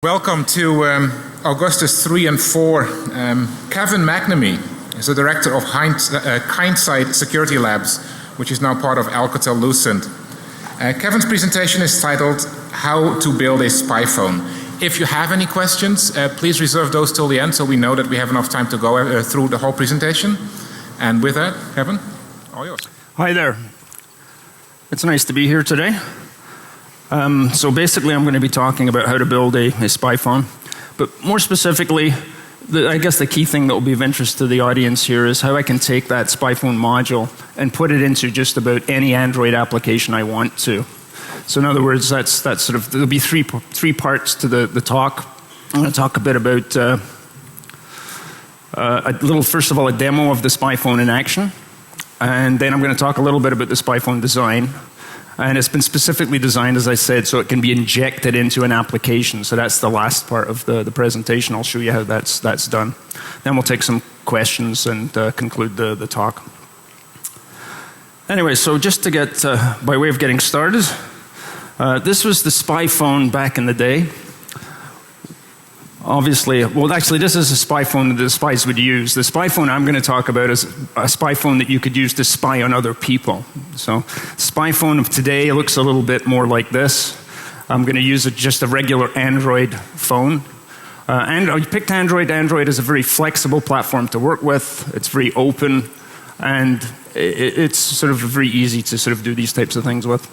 Welcome to Augustus 3 and 4. Kevin McNamee is the director of Hindsight Security Labs, which is now part of Alcatel-Lucent. Kevin's presentation is titled, How to Build a SpyPhone. If you have any questions, please reserve those till the end so we know that we have enough time to go through the whole presentation. And with that, Kevin, all yours. Hi there. It's nice to be here today. So basically I'm going to be talking about how to build a SpyPhone. But more specifically, I guess the key thing that will be of interest to the audience here is how I can take that SpyPhone module and put it into just about any Android application I want to. So in other words, that's sort of, there'll be three parts to the talk. I'm going to talk a bit about first of all, a demo of the SpyPhone in action. And then I'm going to talk a little bit about the SpyPhone design. And it's been specifically designed, as I said, so it can be injected into an application. So that's the last part of the presentation. I'll show you how that's done. Then we'll take some questions and conclude the talk. Anyway, so just to get, by way of getting started, this was the SpyPhone back in the day. Obviously, well actually this is a SpyPhone that the spies would use. The SpyPhone I'm going to talk about is a SpyPhone that you could use to spy on other people. So SpyPhone of today looks a little bit more like this. I'm going to use just a regular Android phone. And I picked Android. Android is a very flexible platform to work with. It's very open and it's sort of very easy to sort of do these types of things with.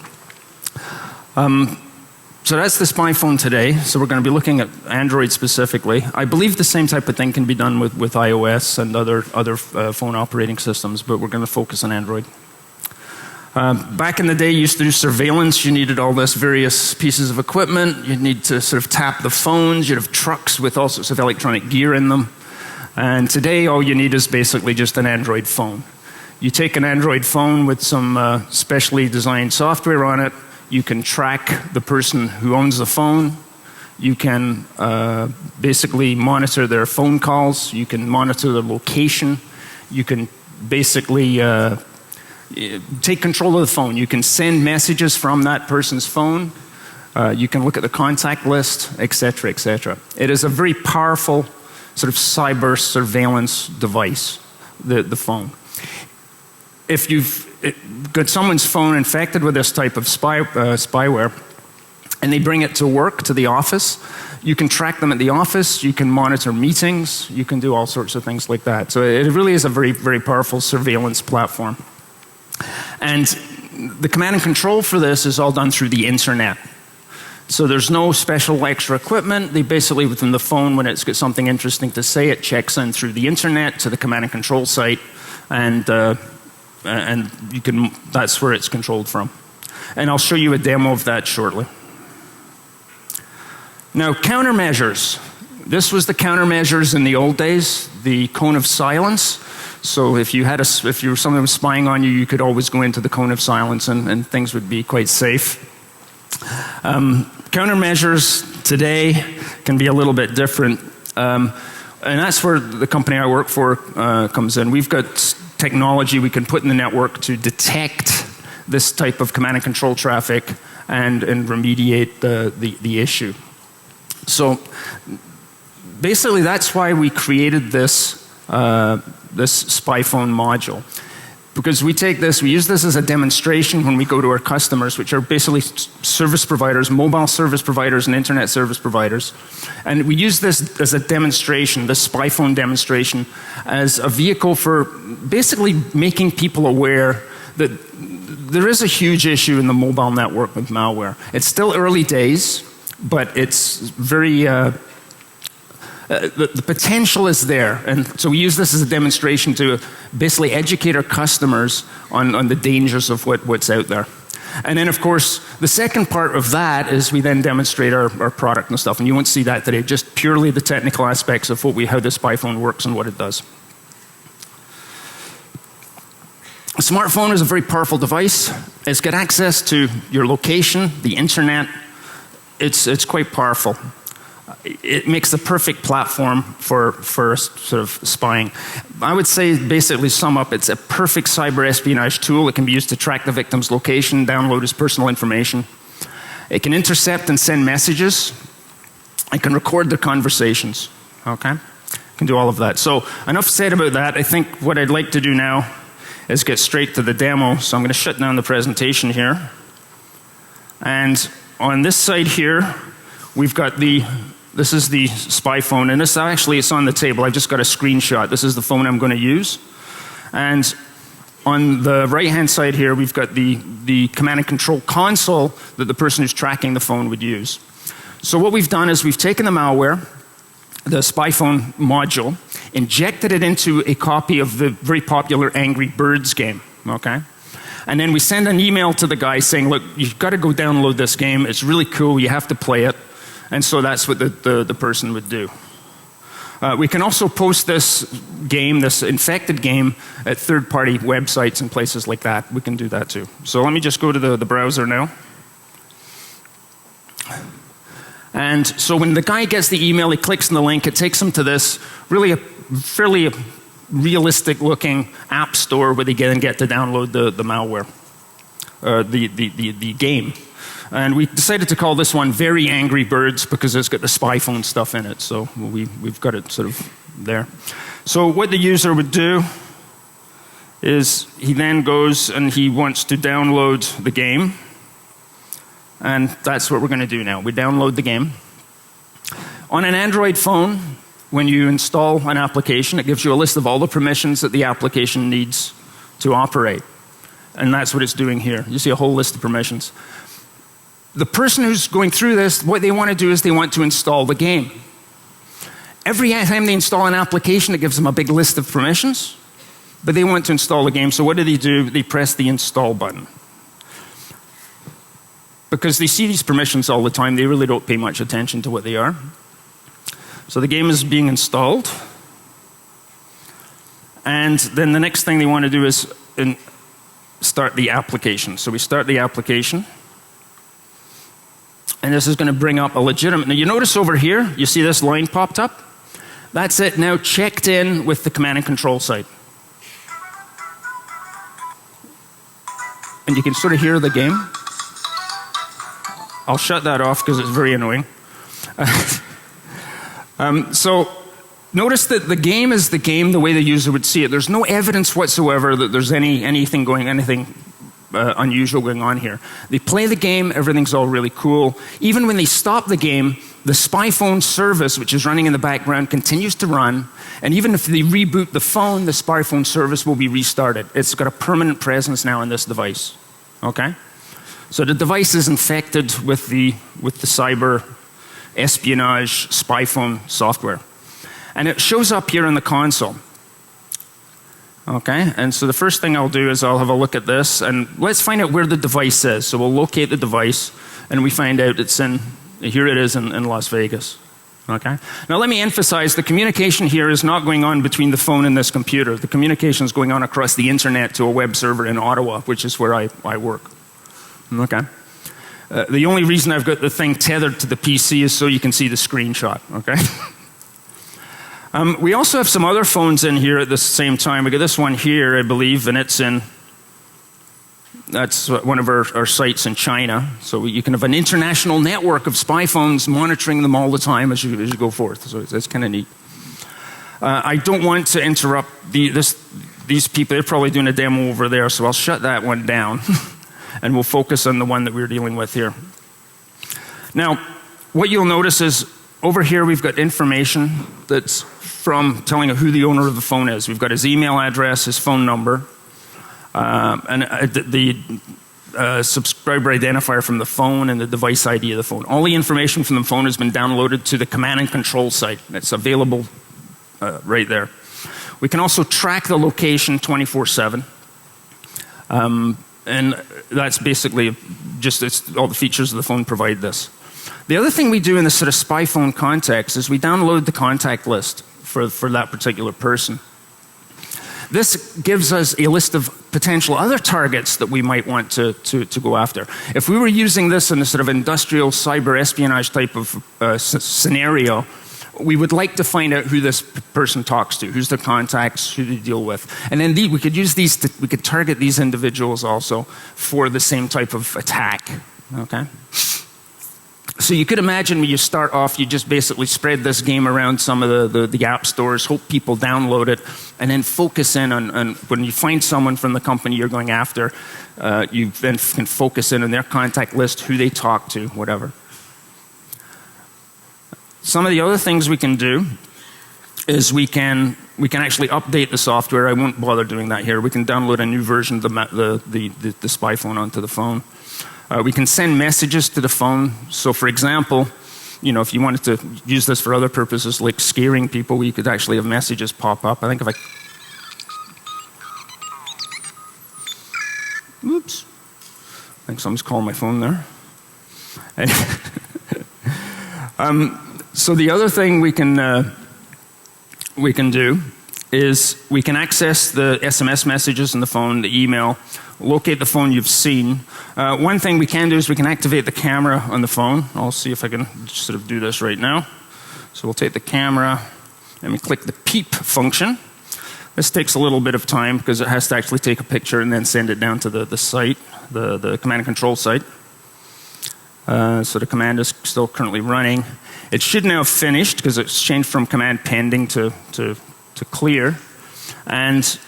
So that's the SpyPhone today. So we're going to be looking at Android specifically. I believe the same type of thing can be done with iOS and other phone operating systems, but we're going to focus on Android. Back in the day, you used to do surveillance. You needed all this various pieces of equipment. You'd need to sort of tap the phones. You'd have trucks with all sorts of electronic gear in them. And today, all you need is basically just an Android phone. You take an Android phone with some specially designed software on it. You can track the person who owns the phone. You can basically monitor their phone calls. You can monitor their location. You can basically take control of the phone. You can send messages from that person's phone. You can look at the contact list, etc., etc. It is a very powerful sort of cyber surveillance device, the phone. If you've got someone's phone infected with this type of spyware and they bring it to work, to the office, you can track them at the office, you can monitor meetings, you can do all sorts of things like that. So it really is a very, very powerful surveillance platform. And the command and control for this is all done through the internet. So there's no special extra equipment. They basically, within the phone, when it's got something interesting to say, it checks in through the internet to the command and control site, and you can, that's where it's controlled from. And I'll show you a demo of that shortly. Now, countermeasures. This was the countermeasures in the old days, the cone of silence. So if you had if you were someone was spying on you, you could always go into the cone of silence and things would be quite safe. Countermeasures today can be a little bit different. And that's where the company I work for comes in. We've got technology we can put in the network to detect this type of command and control traffic and remediate the issue. So basically that's why we created this SpyPhone module. Because we take this, we use this as a demonstration when we go to our customers, which are basically service providers, mobile service providers and internet service providers. And we use this as a demonstration, the SpyPhone demonstration, as a vehicle for basically making people aware that there is a huge issue in the mobile network with malware. It's still early days, but it's very, the potential is there, and so we use this as a demonstration to basically educate our customers on the dangers of what's out there. And then of course, the second part of that is we then demonstrate our product and stuff, and you won't see that today, just purely the technical aspects of how the SpyPhone works and what it does. A smartphone is a very powerful device. It's got access to your location, the internet. It's quite powerful. It makes the perfect platform for sort of spying. I would say, basically sum up, it's a perfect cyber espionage tool. It can be used to track the victim's location, download his personal information. It can intercept and send messages. I can record the conversations. Okay? I can do all of that. So enough said about that. I think what I'd like to do now is get straight to the demo. So I'm going to shut down the presentation here. And on this side here, we've got this is the SpyPhone, and this actually it's on the table. I've just got a screenshot. This is the phone I'm going to use. And on the right-hand side here, we've got the command and control console that the person who's tracking the phone would use. So what we've done is we've taken the malware, the SpyPhone module, injected it into a copy of the very popular Angry Birds game, okay? And then we send an email to the guy saying, look, you've got to go download this game. It's really cool. You have to play it. And so that's what the person would do. We can also post this game, this infected game, at third-party websites and places like that. We can do that too. So let me just go to the browser now. And so when the guy gets the email, he clicks on the link. It takes him to this really fairly realistic-looking app store where they get to download the malware, the game. And we decided to call this one Very Angry Birds because it's got the SpyPhone stuff in it. So we've got it sort of there. So what the user would do is he then goes and he wants to download the game. And that's what we're going to do now. We download the game. On an Android phone, when you install an application, it gives you a list of all the permissions that the application needs to operate. And that's what it's doing here. You see a whole list of permissions. The person who's going through this, what they want to do is they want to install the game. Every time they install an application, it gives them a big list of permissions, but they want to install the game. So what do? They press the install button. Because they see these permissions all the time, they really don't pay much attention to what they are. So the game is being installed. And then the next thing they want to do is start the application. So we start the application. And this is going to bring up a legitimate. Now you notice over here, you see this line popped up? That's it now checked in with the command and control site. And you can sort of hear the game. I'll shut that off because it's very annoying. So notice that the game is the game the way the user would see it. There's no evidence whatsoever that there's anything unusual going on here. They play the game, everything's all really cool. Even when they stop the game, the SpyPhone service, which is running in the background, continues to run. And even if they reboot the phone, the SpyPhone service will be restarted. It's got a permanent presence now in this device. Okay? So the device is infected with the cyber espionage SpyPhone software. And it shows up here in the console. Okay, and so the first thing I'll do is I'll have a look at this and let's find out where the device is. So we'll locate the device and we find out here it is in Las Vegas. Okay, now let me emphasize the communication here is not going on between the phone and this computer. The communication is going on across the internet to a web server in Ottawa, which is where I work. Okay. The only reason I've got the thing tethered to the PC is so you can see the screenshot. Okay. We also have some other phones in here at the same time. We got this one here, I believe, and that's one of our sites in China. So you can have an international network of spy phones monitoring them all the time as you go forth. So that's kind of neat. I don't want to interrupt these people. They're probably doing a demo over there, so I'll shut that one down. And we'll focus on the one that we're dealing with here. Now, what you'll notice is over here we've got information that's from telling who the owner of the phone is. We've got his email address, his phone number, and the subscriber identifier from the phone and the device ID of the phone. All the information from the phone has been downloaded to the command and control site. It's available right there. We can also track the location 24/7. And that's basically all the features of the phone provide this. The other thing we do in this sort of SpyPhone context is we download the contact list for that particular person. This gives us a list of potential other targets that we might want to go after. If we were using this in a sort of industrial cyber espionage type of scenario, we would like to find out who this person talks to, who's their contacts, who they deal with. And then we could use these, we could target these individuals also for the same type of attack, okay? So you could imagine when you start off, you just basically spread this game around some of the app stores, hope people download it, and then focus in on when you find someone from the company you're going after, you then can focus in on their contact list, who they talk to, whatever. Some of the other things we can do is we can actually update the software. I won't bother doing that here. We can download a new version of the SpyPhone onto the phone. We can send messages to the phone. So for example, if you wanted to use this for other purposes like scaring people, you could actually have messages pop up. I think if oops. I think someone's calling my phone there. So the other thing we can do is we can access the SMS messages in the phone, the email, locate the phone you've seen. One thing we can do is we can activate the camera on the phone. I'll see if I can just sort of do this right now. So we'll take the camera and we click the peep function. This takes a little bit of time because it has to actually take a picture and then send it down to the site, the command and control site. So the command is still currently running. It should now have finished because it's changed from command pending to clear. And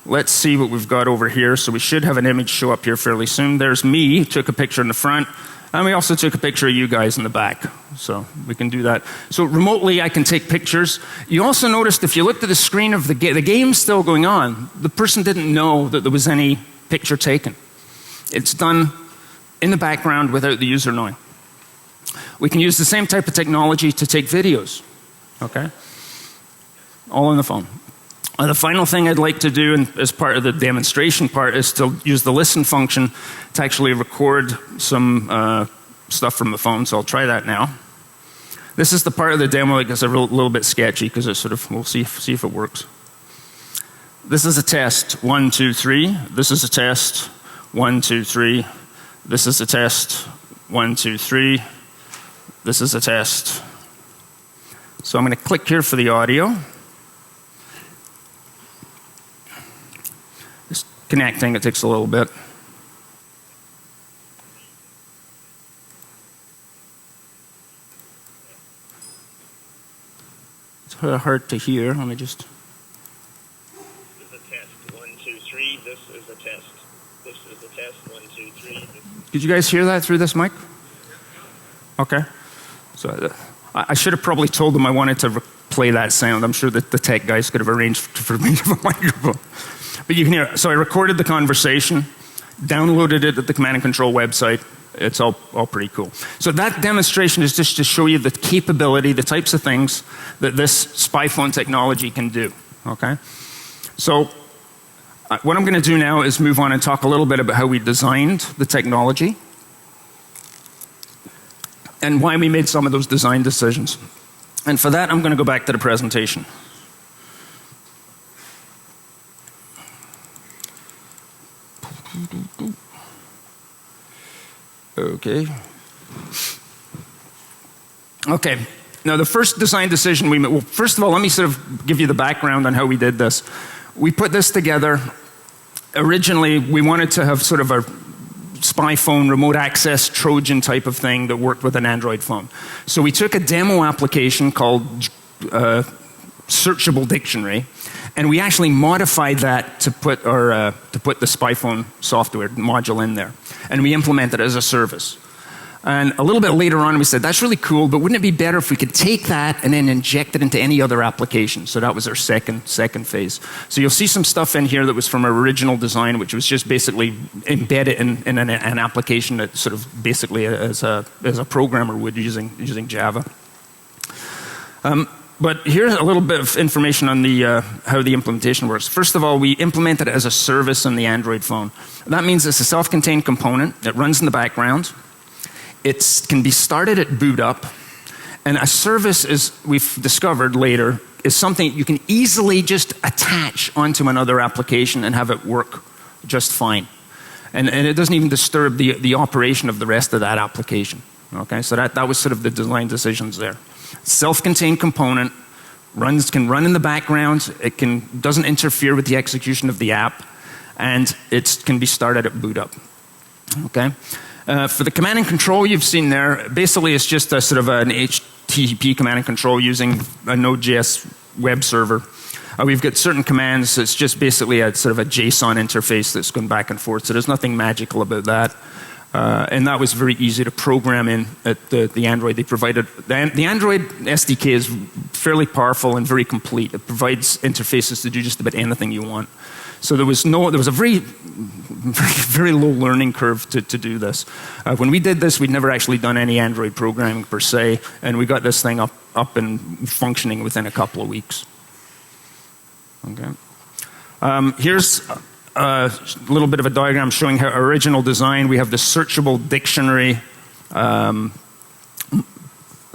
let's see what we've got over here. So we should have an image show up here fairly soon. There's me, took a picture in the front, and we also took a picture of you guys in the back. So we can do that. So remotely I can take pictures. You also noticed if you looked at the screen of the game's still going on. The person didn't know that there was any picture taken. It's done in the background without the user knowing. We can use the same type of technology to take videos. Okay? All on the phone. The final thing I'd like to do, and as part of the demonstration part, is to use the listen function to actually record some stuff from the phone. So I'll try that now. This is the part of the demo that gets a little bit sketchy because it's sort of, we'll see if it works. This is a test. 1, 2, 3. This is a test. 1, 2, 3. This is a test. 1, 2, 3. This is a test. So I'm going to click here for the audio. Just connecting, it takes a little bit. It's hard to hear. Let me just. This is a test. 1, 2, 3. This is a test. This is a test. 1, 2, 3. Did you guys hear that through this mic? Okay. So I should have probably told them I wanted to play that sound. I'm sure that the tech guys could have arranged for me to have a microphone. But you can hear it. So I recorded the conversation, downloaded it at the command and control website. It's all pretty cool. So that demonstration is just to show you the capability, the types of things that this SpyPhone technology can do. Okay? So what I'm going to do now is move on and talk a little bit about how we designed the technology and why we made some of those design decisions. And for that, I'm going to go back to the presentation. Okay. Okay. Now the first design decision we made, well, first of all, let me sort of give you the background on how we did this. We put this together. Originally, we wanted to have sort of a SpyPhone remote access Trojan type of thing that worked with an Android phone. So we took a demo application called Searchable Dictionary, and we actually modified that to put the SpyPhone software module in there, and we implemented it as a service. And a little bit later on, we said, that's really cool, but wouldn't it be better if we could take that and then inject it into any other application? So that was our second phase. So you'll see some stuff in here that was from our original design, which was just basically embedded in an application that sort of basically as a programmer would using Java. But here's a little bit of information on how the implementation works. First of all, we implemented it as a service on the Android phone. That means it's a self-contained component that runs in the background. It can be started at boot up, and a service, is we've discovered later, is something you can easily just attach onto another application and have it work just fine. And it doesn't even disturb the operation of the rest of that application. Okay, so that was sort of the design decisions there. Self-contained component, can run in the background, doesn't interfere with the execution of the app, and it can be started at boot up. Okay? For the command and control you've seen there, basically it's just a sort of an HTTP command and control using a Node.js web server. We've got certain commands. It's just basically a sort of a JSON interface that's going back and forth. So there's nothing magical about that. And that was very easy to program in at the Android they provided. The Android SDK is fairly powerful and very complete. It provides interfaces to do just about anything you want. So there was a very low learning curve to do this. When we did this, we'd never actually done any Android programming per se, and we got this thing up and functioning within a couple of weeks. Okay. Here's a little bit of a diagram showing how original design. We have the searchable dictionary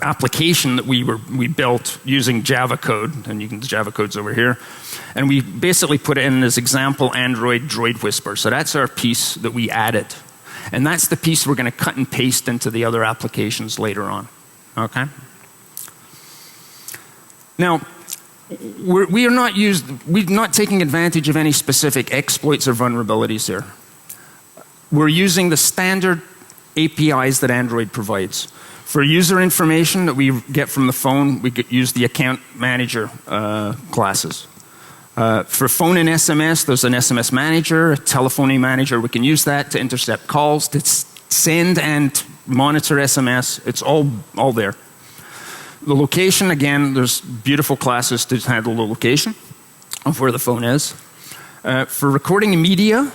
application that we built using Java code, and the Java code's over here. And we basically put it in this example Android Droid Whisper. So that's our piece that we added. And that's the piece we're going to cut and paste into the other applications later on. Okay? Now, we're not taking advantage of any specific exploits or vulnerabilities here. We're using the standard APIs that Android provides. For user information that we get from the phone, we use the account manager classes. For phone and SMS, there's an SMS manager, a telephony manager. We can use that to intercept calls, to send and monitor SMS. It's all there. The location, again, there's beautiful classes to handle the location of where the phone is. For recording media,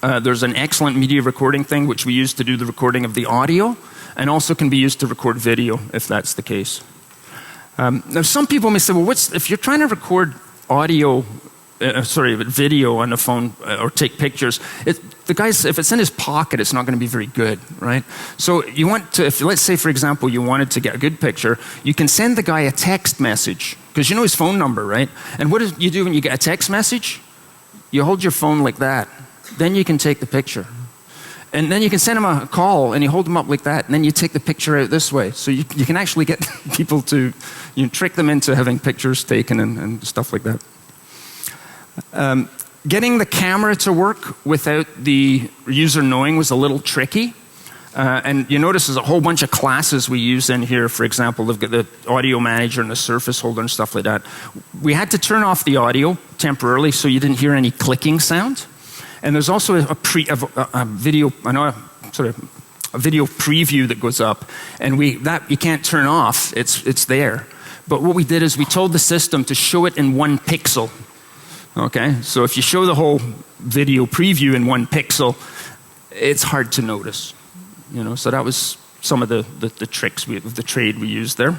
there's an excellent media recording thing which we use to do the recording of the audio, and also can be used to record video if that's the case. Now some people may say, well, if you're trying to record audio, video on the phone or take pictures, the guy's, if it's in his pocket, it's not going to be very good, right? So you want to, let's say for example, you wanted to get a good picture, you can send the guy a text message, because you know his phone number, right? And what do you do when you get a text message? You hold your phone like that. Then you can take the picture. And then you can send him a call and you hold him up like that, and then you take the picture out this way. So you can actually get people to, trick them into having pictures taken and stuff like that. Getting the camera to work without the user knowing was a little tricky. And you notice there's a whole bunch of classes we use in here. For example, they've got the audio manager and the surface holder and stuff like that. We had to turn off the audio temporarily so you didn't hear any clicking sound. And there's also a video, a video preview that goes up, and that you can't turn off. It's there. But what we did is we told the system to show it in 1 pixel. Okay, so if you show the whole video preview in 1 pixel, it's hard to notice. So that was some of the tricks of the trade we used there.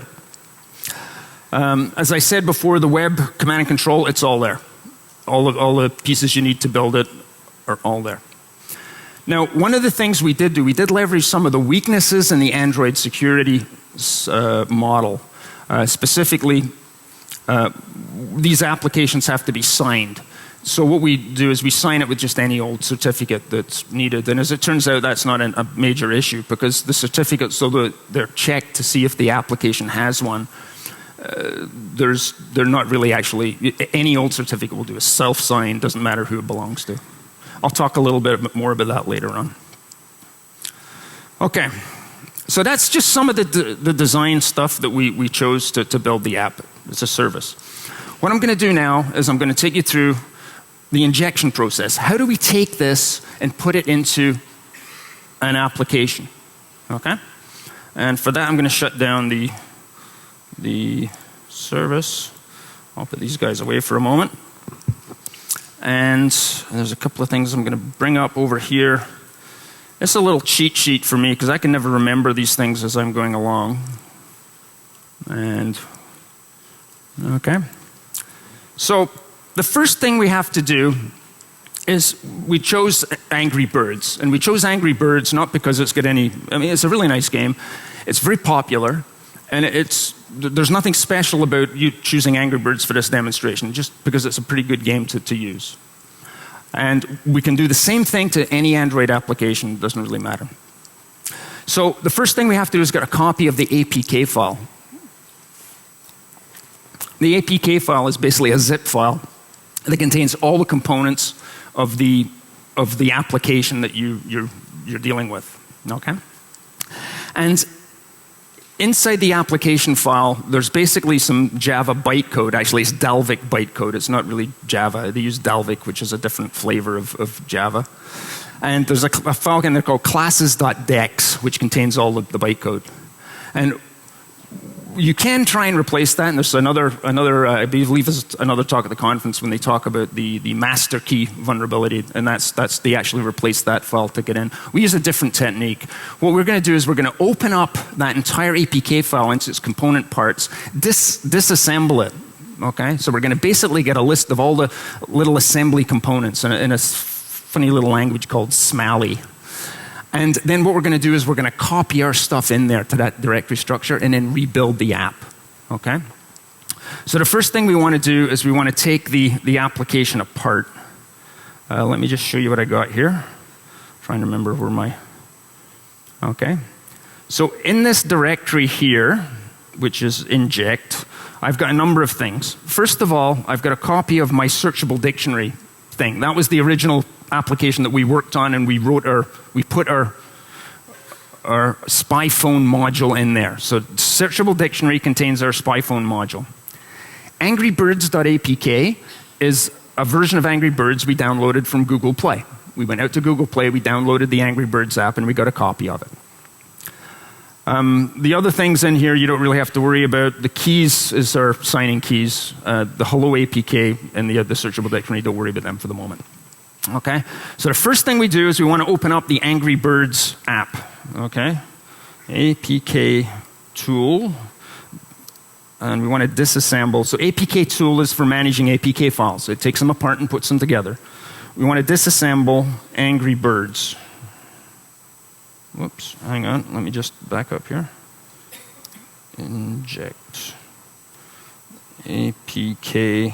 As I said before, the web command and control, it's all there. All the pieces you need to build it are all there. Now, one of the things we did leverage some of the weaknesses in the Android security model. Specifically, these applications have to be signed. So what we do is we sign it with just any old certificate that's needed. And as it turns out, that's not a major issue, because the certificates, so they're checked to see if the application has one. They're not really actually, any old certificate will do. A self-signed, doesn't matter who it belongs to. I'll talk a little bit more about that later on. Okay, so that's just some of the design stuff that we chose to build the app. It's a service. What I'm going to do now is I'm going to take you through the injection process. How do we take this and put it into an application? Okay, and for that I'm going to shut down the service. I'll put these guys away for a moment. And there's a couple of things I'm going to bring up over here. It's a little cheat sheet for me because I can never remember these things as I'm going along. And, okay. So the first thing we have to do is we chose Angry Birds. And we chose Angry Birds not because it's got any, it's a really nice game. It's very popular. And there's nothing special about you choosing Angry Birds for this demonstration, just because it's a pretty good game to use. And we can do the same thing to any Android application, it doesn't really matter. So the first thing we have to do is get a copy of the APK file. The APK file is basically a zip file that contains all the components of the application that you're dealing with. Okay? And inside the application file, there's basically some Java bytecode. Actually, it's Dalvik bytecode. It's not really Java. They use Dalvik, which is a different flavor of Java. And there's a file in there called classes.dex, which contains all the bytecode. And you can try and replace that, and there's another I believe there's another talk at the conference when they talk about the master key vulnerability, and that's they actually replace that file to get in. We use a different technique. What we're going to do is we're going to open up that entire APK file into its component parts, disassemble it. Okay, so we're going to basically get a list of all the little assembly components in a funny little language called Smally. And then what we're going to do is we're going to copy our stuff in there to that directory structure and then rebuild the app. Okay? So the first thing we want to do is we want to take the application apart. Let me just show you what I got here. I'm trying to remember where my... Okay. So in this directory here, which is inject, I've got a number of things. First of all, I've got a copy of my searchable dictionary thing. That was the original application that we worked on, and we put our SpyPhone module in there. So searchable dictionary contains our SpyPhone module. Angrybirds.apk is a version of Angry Birds we downloaded from Google Play. We went out to Google Play, we downloaded the Angry Birds app, and we got a copy of it. The other things in here you don't really have to worry about. The keys is our signing keys. The hello APK and the searchable dictionary, don't worry about them for the moment. Okay, so the first thing we do is we want to open up the Angry Birds app. Okay, APK tool, and we want to disassemble. So APK tool is for managing APK files. It takes them apart and puts them together. We want to disassemble Angry Birds. Whoops, hang on, let me just back up here. Inject APK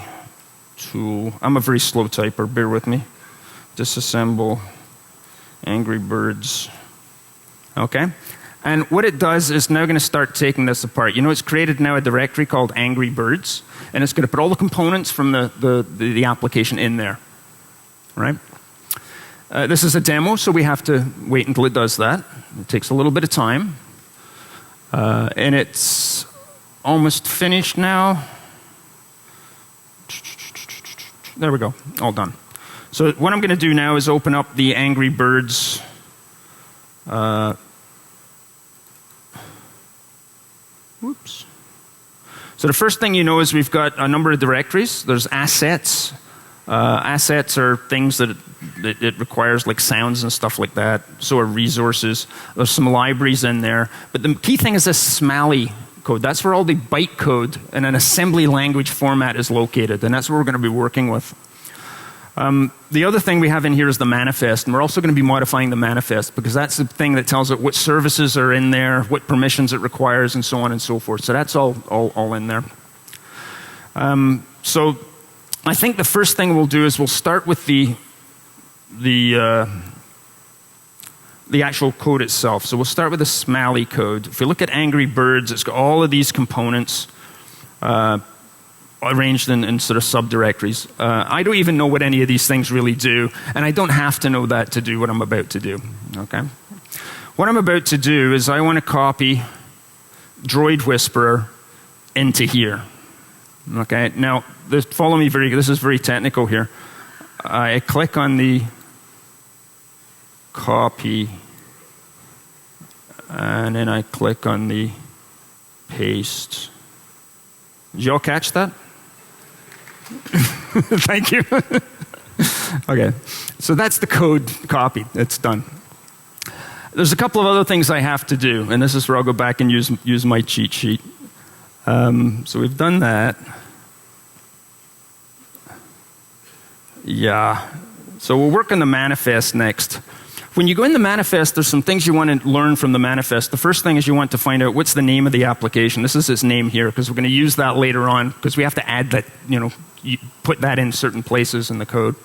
tool. I'm a very slow typer, bear with me. Disassemble Angry Birds. Okay. And what it does is now going to start taking this apart. You know, it's created now a directory called Angry Birds, and it's going to put all the components from the application in there. Right? This is a demo, so we have to wait until it does that. It takes a little bit of time. And it's almost finished now. There we go, all done. So what I'm going to do now is open up the Angry Birds whoops. So the first thing you know is we've got a number of directories. There's assets. Assets are things that it requires, like sounds and stuff like that. So are resources. There's some libraries in there. But the key thing is this Smally code. That's where all the bytecode in an assembly language format is located. And that's what we're going to be working with. The other thing we have in here is the manifest, and we're also going to be modifying the manifest because that's the thing that tells it what services are in there, what permissions it requires, and so on and so forth. So that's all in there. So I think the first thing we'll do is we'll start with the actual code itself. So we'll start with the Smally code. If you look at Angry Birds, it's got all of these components arranged in sort of subdirectories. I don't even know what any of these things really do, and I don't have to know that to do what I'm about to do. Okay? What I'm about to do is I want to copy Droid Whisperer into here. Okay? Now, follow me this is very technical here. I click on the copy, and then I click on the paste. Did you all catch that? Thank you. Okay, so that's the code copied. It's done. There's a couple of other things I have to do, and this is where I'll go back and use my cheat sheet. So we've done that. Yeah. So we'll work on the manifest next. When you go in the manifest, there's some things you want to learn from the manifest. The first thing is you want to find out what's the name of the application. This is its name here because we're going to use that later on because we have to add that, you put that in certain places in the code.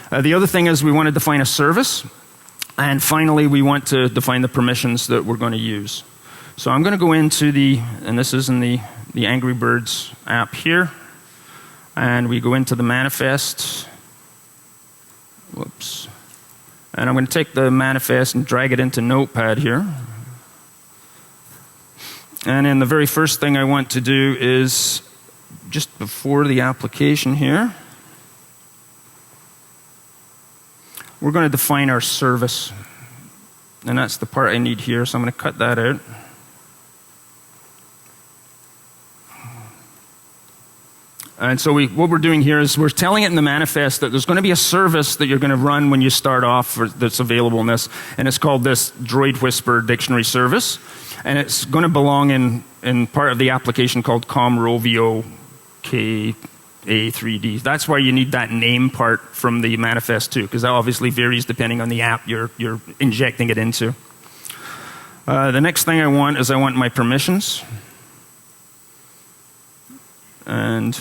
The other thing is we want to define a service. And finally, we want to define the permissions that we're going to use. So I'm going to go into and this is in the Angry Birds app here. And we go into the manifest. Whoops. And I'm going to take the manifest and drag it into Notepad here. And then the very first thing I want to do is, just before the application here, we're going to define our service. And that's the part I need here, so I'm going to cut that out. And so what we're doing here is we're telling it in the manifest that there's going to be a service that you're going to run when you start off that's available in this, and it's called this Droid Whisper Dictionary Service. And it's going to belong in part of the application called ComRovio KA3D. That's why you need that name part from the manifest too, because that obviously varies depending on the app you're injecting it into. The next thing I want is my permissions. And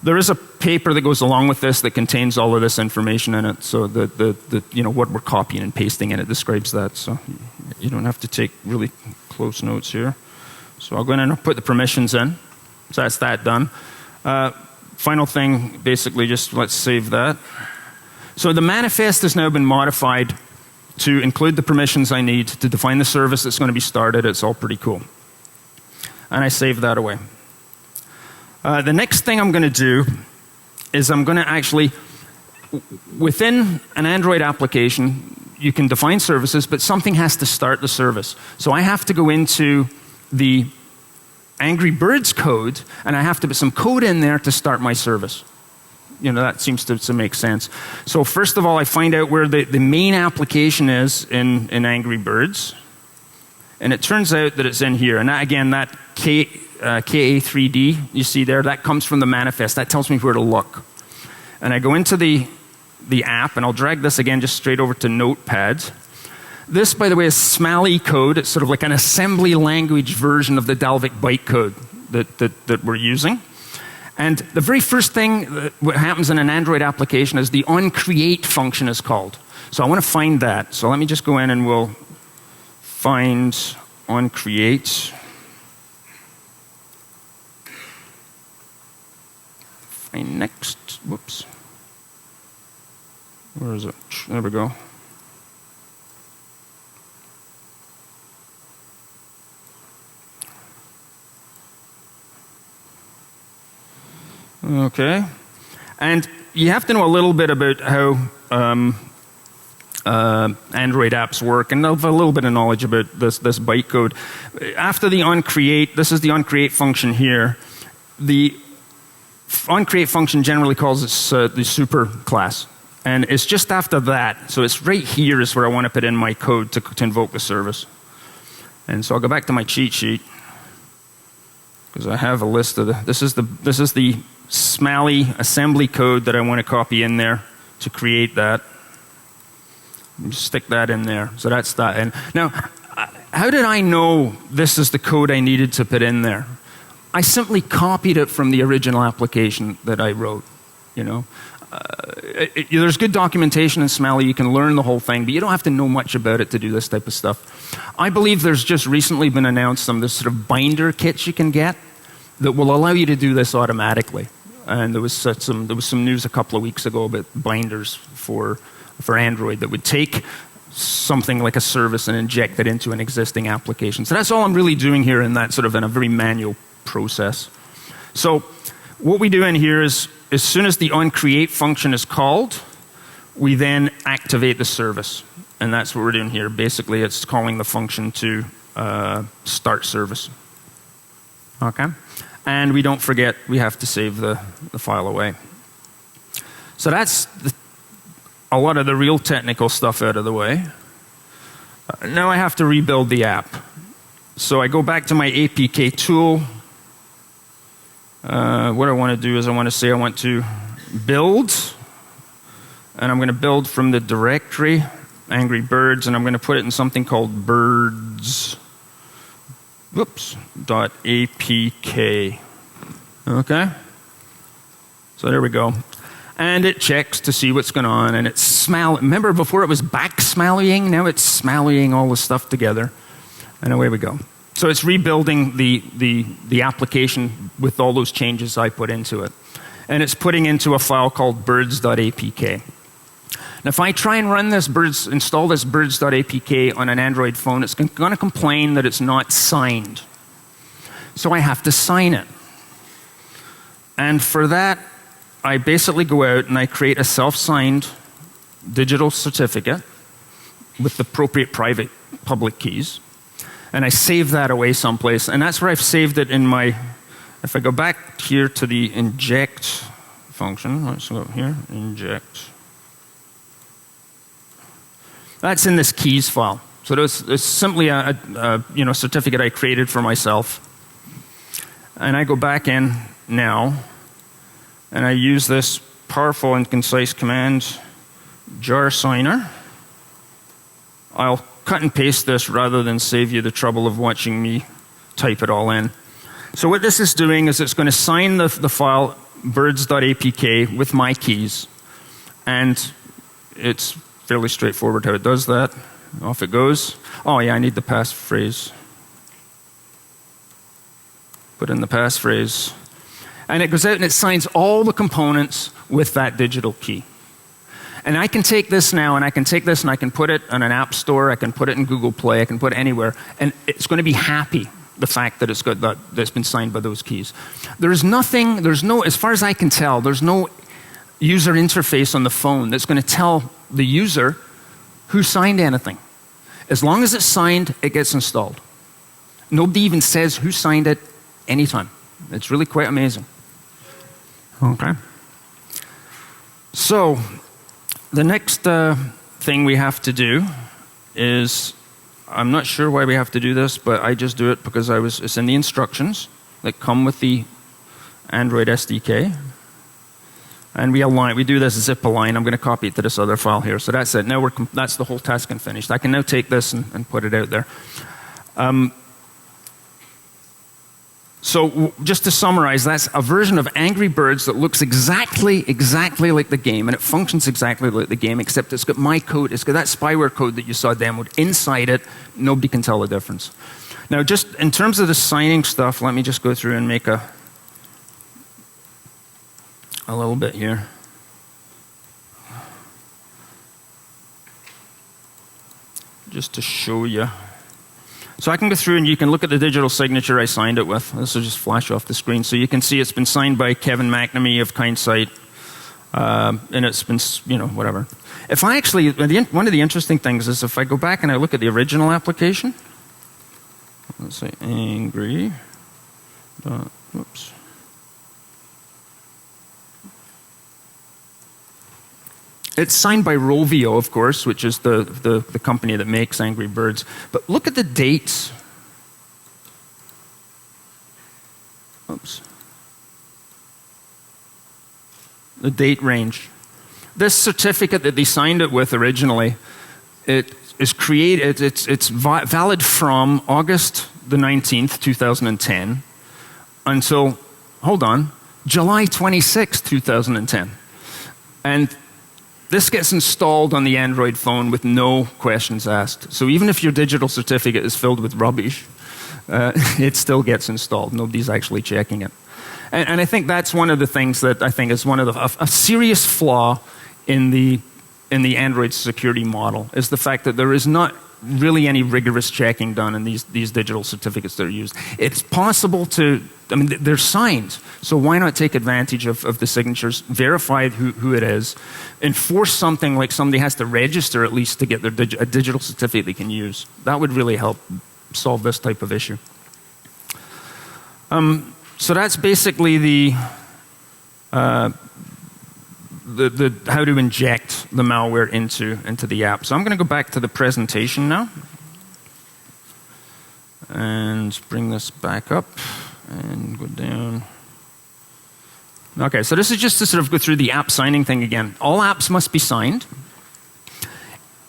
there is a paper that goes along with this that contains all of this information in it. So what we're copying and pasting in it describes that. So you don't have to take really close notes here. So I'll go in and put the permissions in. So that's that done. Final thing, basically, just let's save that. So the manifest has now been modified to include the permissions I need to define the service that's going to be started. It's all pretty cool. And I save that away. The next thing I'm going to do is I'm going to actually, within an Android application, you can define services, but something has to start the service. So I have to go into the Angry Birds code, and I have to put some code in there to start my service. That seems to make sense. So first of all, I find out where the main application is in Angry Birds. And it turns out that it's in here. And that, again, that KA3D, you see there, that comes from the manifest. That tells me where to look. And I go into the app, and I'll drag this again just straight over to Notepad. This, by the way, is Smalley code. It's sort of like an assembly language version of the Dalvik bytecode that we're using. And the very first thing that happens in an Android application is the onCreate function is called. So I want to find that. So let me just go in and we'll find onCreate. Find next. Whoops. Where is it? There we go. Okay. And you have to know a little bit about how Android apps work, and have a little bit of knowledge about this bytecode. After the onCreate, this is the onCreate function here. The onCreate function generally calls it the super class. And it's just after that. So it's right here is where I want to put in my code to invoke the service. And so I'll go back to my cheat sheet, because I have a list of this is the Smalley assembly code that I want to copy in there to create that. Just stick that in there. So that's that. And now, how did I know this is the code I needed to put in there? I simply copied it from the original application that I wrote. There's good documentation in Smalley. You can learn the whole thing, but you don't have to know much about it to do this type of stuff. I believe there's just recently been announced this sort of binder kits you can get that will allow you to do this automatically. And there was some news a couple of weeks ago about binders for Android that would take something like a service and inject it into an existing application. So that's all I'm really doing here in a very manual process. So what we do in here is, as soon as the onCreate function is called, we then activate the service. And that's what we're doing here. Basically, it's calling the function to start service. Okay? And we don't forget, we have to save the file away. So that's a lot of the real technical stuff out of the way. Now I have to rebuild the app. So I go back to my APK tool. What I want to do is I want to build. And I'm going to build from the directory, Angry Birds, and I'm going to put it in something called birds. .apk. Okay? So there we go. And it checks to see what's going on, and it's remember before it was back Smalleying, now it's Smalleying all the stuff together. And away we go. So it's rebuilding the application with all those changes I put into it. And it's putting into a file called birds.apk. Now, if I try and run this install this birds.apk on an Android phone, it's going to complain that it's not signed. So I have to sign it. And for that, I basically go out and I create a self-signed digital certificate with the appropriate private public keys. And I save that away someplace. And that's where I've saved it in my, if I go back here to the inject function, let's go here, inject. That's in this keys file. So it's simply a certificate I created for myself. And I go back in now, and I use this powerful and concise command, jar signer. I'll cut and paste this rather than save you the trouble of watching me type it all in. So what this is doing is it's going to sign the file birds.apk with my keys. And it's fairly straightforward how it does that. Off it goes. Oh yeah, I need the passphrase. Put in the passphrase. And it goes out and it signs all the components with that digital key. And I can take this now, and I can take this and I can put it on an app store, I can put it in Google Play, I can put it anywhere, and it's going to be happy, the fact that it's got that's been signed by those keys. There's no, as far as I can tell, there's no user interface on the phone that's going to tell the user who signed anything. As long as it's signed, it gets installed. Nobody even says who signed it anytime. It's really quite amazing. Okay. So, the next thing we have to do is, I'm not sure why we have to do this, but I just do it because it's in the instructions that come with the Android SDK. And we do this zip align. I'm going to copy it to this other file here. So that's it. Now that's the whole task and finished. I can now take this and put it out there. So just to summarize, that's a version of Angry Birds that looks exactly like the game, and it functions exactly like the game, except it's got my code, it's got that spyware code that you saw demoed inside it. Nobody can tell the difference. Now, just in terms of the signing stuff, let me just go through and make a little bit here. Just to show you. So I can go through and you can look at the digital signature I signed it with. This will just flash off the screen. So you can see it's been signed by Kevin McNamee of Kindsight. And it's been, whatever. If I actually, one of the interesting things is if I go back and I look at the original application. Let's say angry. Whoops. It's signed by Rovio, of course, which is the company that makes Angry Birds. But look at the dates. Oops. The date range. This certificate that they signed it with originally, it is created. It's valid from August the 19th, 2010, until July 26th, 2010, and this gets installed on the Android phone with no questions asked. So even if your digital certificate is filled with rubbish, it still gets installed. Nobody's actually checking it. And I think that's one of the things that I think is a serious flaw in the Android security model, is the fact that there is not really any rigorous checking done in these digital certificates that are used. It's possible they're signed, so why not take advantage of the signatures, verify who it is, enforce something like somebody has to register at least to get a digital certificate they can use. That would really help solve this type of issue. So that's basically the how to inject the malware into the app. So I'm going to go back to the presentation now and bring this back up and go down. Okay, so this is just to sort of go through the app signing thing again. All apps must be signed.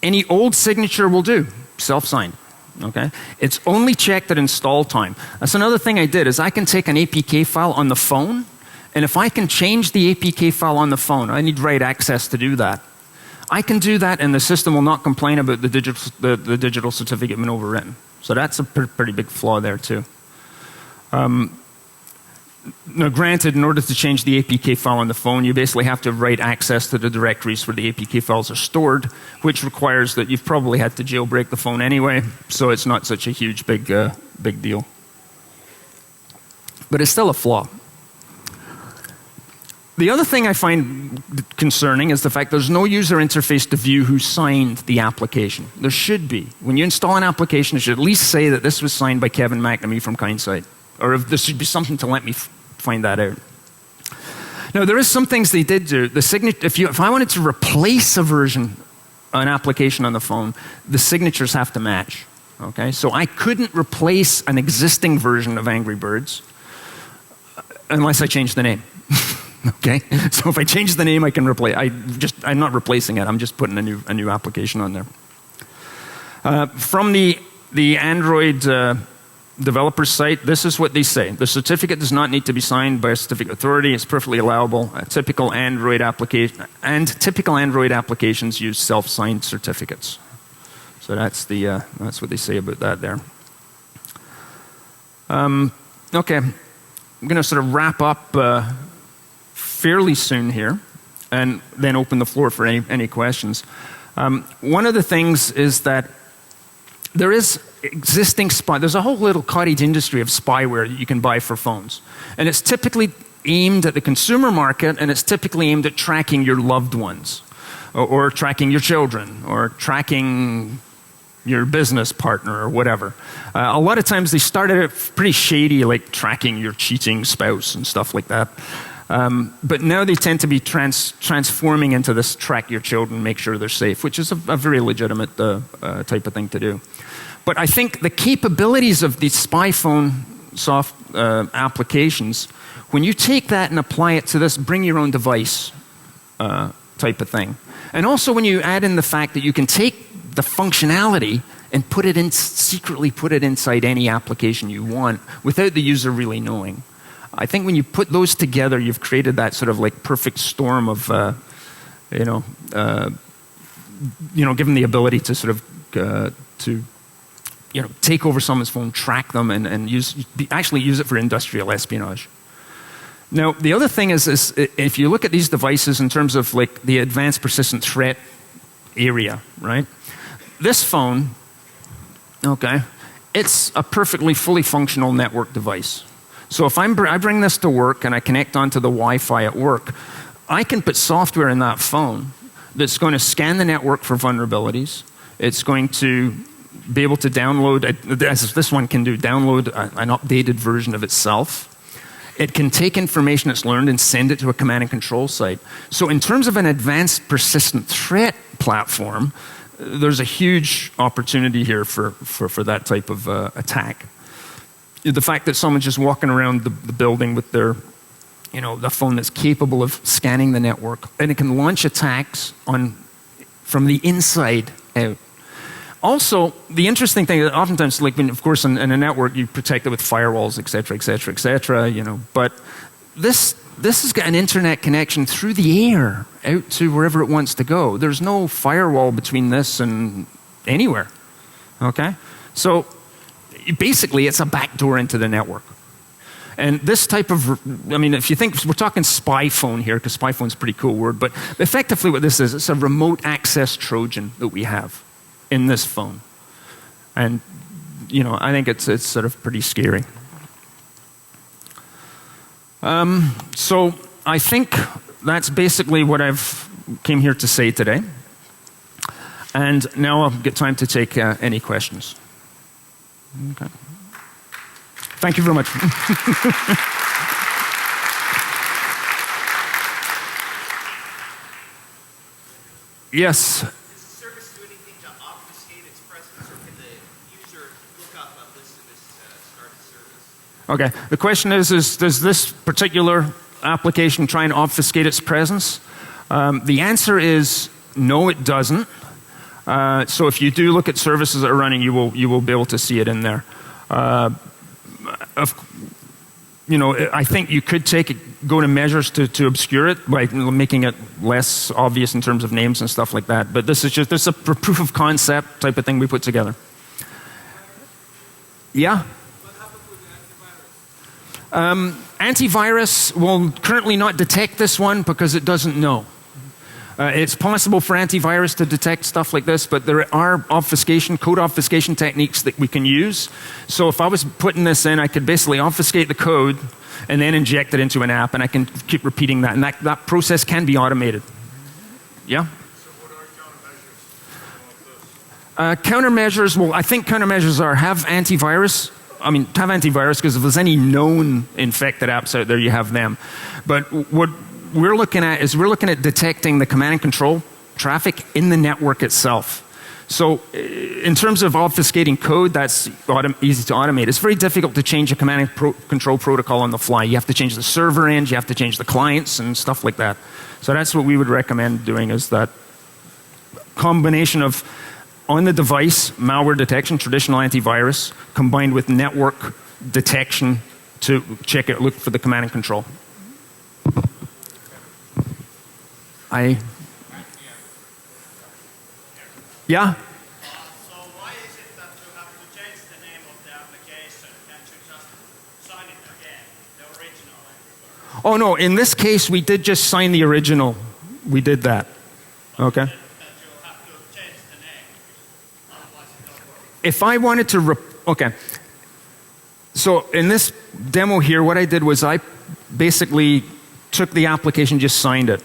Any old signature will do, self-signed. Okay, it's only checked at install time. That's another thing I did, is I can take an APK file on the phone, and if I can change the APK file on the phone, I need write access to do that. I can do that, and the system will not complain about the digital certificate being overwritten. So that's a pretty big flaw there too. Now, granted, in order to change the APK file on the phone, you basically have to write access to the directories where the APK files are stored, which requires that you've probably had to jailbreak the phone anyway, so it's not such a huge, big deal. But it's still a flaw. The other thing I find concerning is the fact there's no user interface to view who signed the application. There should be. When you install an application, it should at least say that this was signed by Kevin McNamee from Kindsight. Or if there should be something to let me find that out. Now, there is some things they did do. If I wanted to replace an application on the phone, the signatures have to match. Okay? So I couldn't replace an existing version of Angry Birds unless I changed the name. Okay? So if I change the name, I can replace. I'm not replacing it. I'm just putting a new application on there. From the Android developer site, this is what they say. The certificate does not need to be signed by a certificate authority. It's perfectly allowable. Typical Android applications use self-signed certificates. So that's what they say about that there. Okay, I'm going to sort of wrap up fairly soon here, and then open the floor for any questions. One of the things is that there is there's a whole little cottage industry of spyware that you can buy for phones. And it's typically aimed at the consumer market, and it's typically aimed at tracking your loved ones, or tracking your children, or tracking your business partner, or whatever. A lot of times they started out pretty shady, like tracking your cheating spouse and stuff like that. But now they tend to be transforming into this track your children, make sure they're safe, which is a very legitimate type of thing to do. But I think the capabilities of these SpyPhone applications, when you take that and apply it to this bring your own device type of thing, and also when you add in the fact that you can take the functionality and secretly put it inside any application you want without the user really knowing. I think when you put those together, you've created that sort of like perfect storm of, given the ability to sort of take over someone's phone, track them, and actually use it for industrial espionage. Now, the other thing is if you look at these devices in terms of like the advanced persistent threat area, right? This phone, okay, it's a perfectly fully functional network device. So if I bring this to work and I connect onto the Wi-Fi at work, I can put software in that phone that's going to scan the network for vulnerabilities. It's going to be able to download, as this one can do, download an updated version of itself. It can take information it's learned and send it to a command and control site. So in terms of an advanced persistent threat platform, there's a huge opportunity here for that type of attack. The fact that someone's just walking around the building with their, the phone that's capable of scanning the network, and it can launch attacks from the inside out. Also, the interesting thing is oftentimes, like when, of course, in a network, you protect it with firewalls, et cetera, et cetera, et cetera, but this has got an internet connection through the air out to wherever it wants to go. There's no firewall between this and anywhere, okay? So basically, it's a backdoor into the network. And this type of, if you think, we're talking SpyPhone here, because SpyPhone's a pretty cool word, but effectively what this is, it's a remote access Trojan that we have in this phone. And, I think it's sort of pretty scary. So I think that's basically what I've came here to say today. And now I'll get time to take any questions. Okay. Thank you very much. Does Yes. the service do anything to obfuscate its presence, or can the user look up a list of this started service? Okay. The question is does this particular application try and obfuscate its presence? The answer is no, it doesn't. So if you do look at services that are running, you will be able to see it in there. I think you could go to measures to obscure it by making it less obvious in terms of names and stuff like that. But this is a proof of concept type of thing we put together. Yeah. What happened with the antivirus? Antivirus will currently not detect this one because it doesn't know. It's possible for antivirus to detect stuff like this, but there are obfuscation, code obfuscation techniques that we can use. So if I was putting this in, I could basically obfuscate the code and then inject it into an app, and I can keep repeating that, and that process can be automated. Yeah? So what are countermeasures? Countermeasures, well, I think countermeasures have antivirus. I mean, have antivirus, because if there's any known infected apps out there, you have them. But what we're looking at is detecting the command and control traffic in the network itself. So in terms of obfuscating code, that's easy to automate. It's very difficult to change a command and control protocol on the fly. You have to change the server end, you have to change the clients and stuff like that. So that's what we would recommend doing, is that combination of on the device malware detection, traditional antivirus, combined with network detection to look for the command and control. Yeah? So why is it that you have to change the name of the application? Can't you just sign it again, the original? Oh no, in this case we did just sign the original. We did that. Okay. That you have to change the name, otherwise it don't work. If I wanted to, okay. So in this demo here, what I did was I basically took the application, just signed it.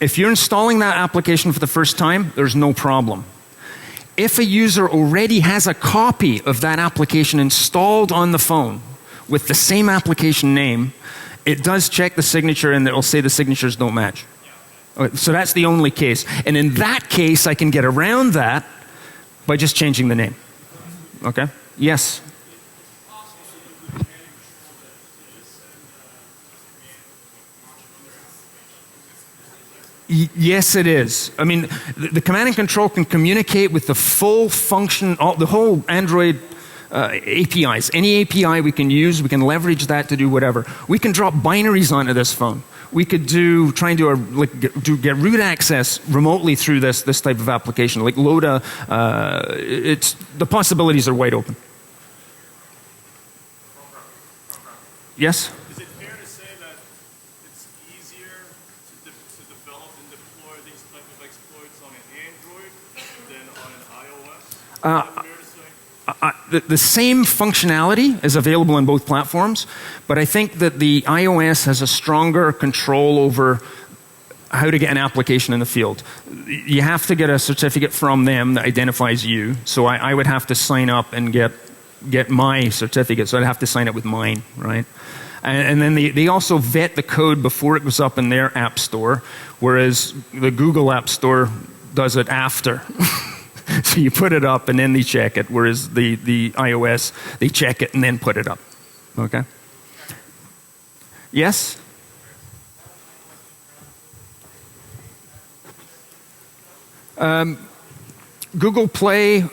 If you're installing that application for the first time, there's no problem. If a user already has a copy of that application installed on the phone with the same application name, it does check the signature and it'll say the signatures don't match. Okay, so that's the only case. And in that case, I can get around that by just changing the name. Okay? Yes? Yes, it is. I mean, the command and control can communicate with the full function, the whole Android APIs. Any API we can use, we can leverage that to do whatever. We can drop binaries onto this phone. We could get root access remotely through this type of application, like Loda. The possibilities are wide open. Yes? Is it fair to say that it's easier to develop and deploy these type of exploits on an Android than on an iOS? Is that fair to say? The same functionality is available in both platforms, but I think that the iOS has a stronger control over how to get an application in the field. You have to get a certificate from them that identifies you, so I would have to sign up and get my certificate, so I'd have to sign it with mine, right? And then they also vet the code before it goes up in their app store, whereas the Google App Store does it after. So you put it up and then they check it, whereas the iOS, they check it and then put it up. Okay? Yes? Google Play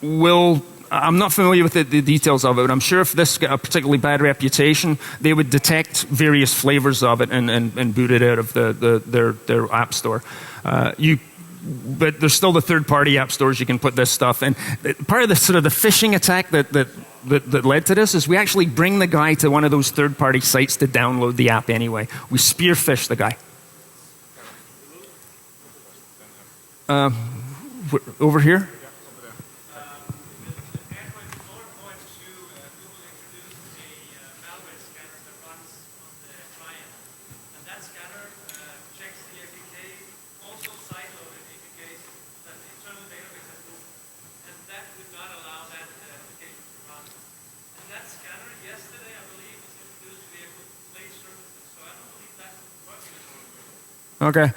will, I'm not familiar with the details of it, but I'm sure if this got a particularly bad reputation, they would detect various flavors of it and boot it out of their app store. But there's still the third-party app stores you can put this stuff in. Part of the sort of the phishing attack that led to this is we actually bring the guy to one of those third-party sites to download the app anyway. We spear phish the guy. Over here? Okay.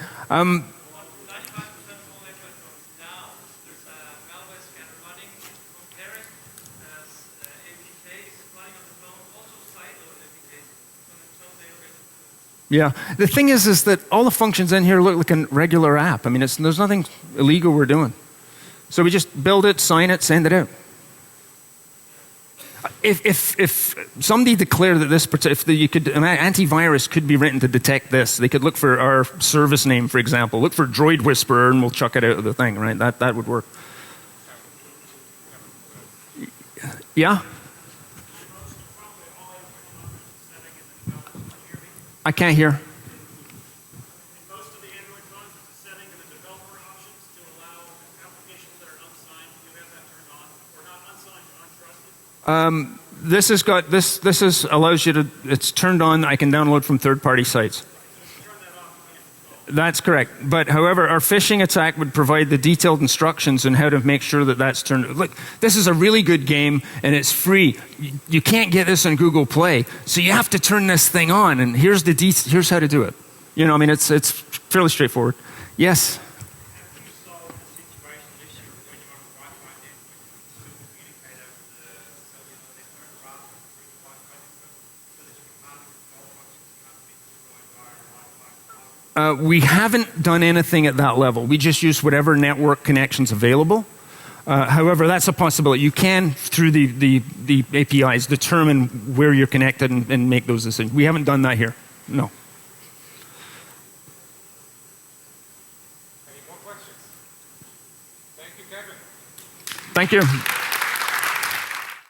Yeah. The thing is that all the functions in here look like a regular app. I mean, there's nothing illegal we're doing. So we just build it, sign it, send it out. If somebody declared that antivirus could be written to detect this, they could look for our service name, for example. Look for Droid Whisperer, and we'll chuck it out of the thing, right? That would work. Yeah. I can't hear. In most of the Android phones, there's a setting in the developer options to allow applications that are unsigned. You have that turned on, or not unsigned, but untrusted. This has got this is allows you to. It's turned on. I can download from third-party sites. That's correct. But however, our phishing attack would provide the detailed instructions on how to make sure that that's turned. Look, this is a really good game and it's free. You can't get this on Google Play, so you have to turn this thing on. And here's the here's how to do it. You know, I mean, it's fairly straightforward. Yes. How do you solve the situation issue when you're on a Wi-Fi network to communicate over the cellular network rather than through the Wi-Fi network so that your command and control functions can't be destroyed via Wi-Fi? We haven't done anything at that level. We just use whatever network connections available. However, that's a possibility. You can, through the APIs, determine where you're connected and make those decisions. We haven't done that here. No. Any more questions? Thank you, Kevin. Thank you.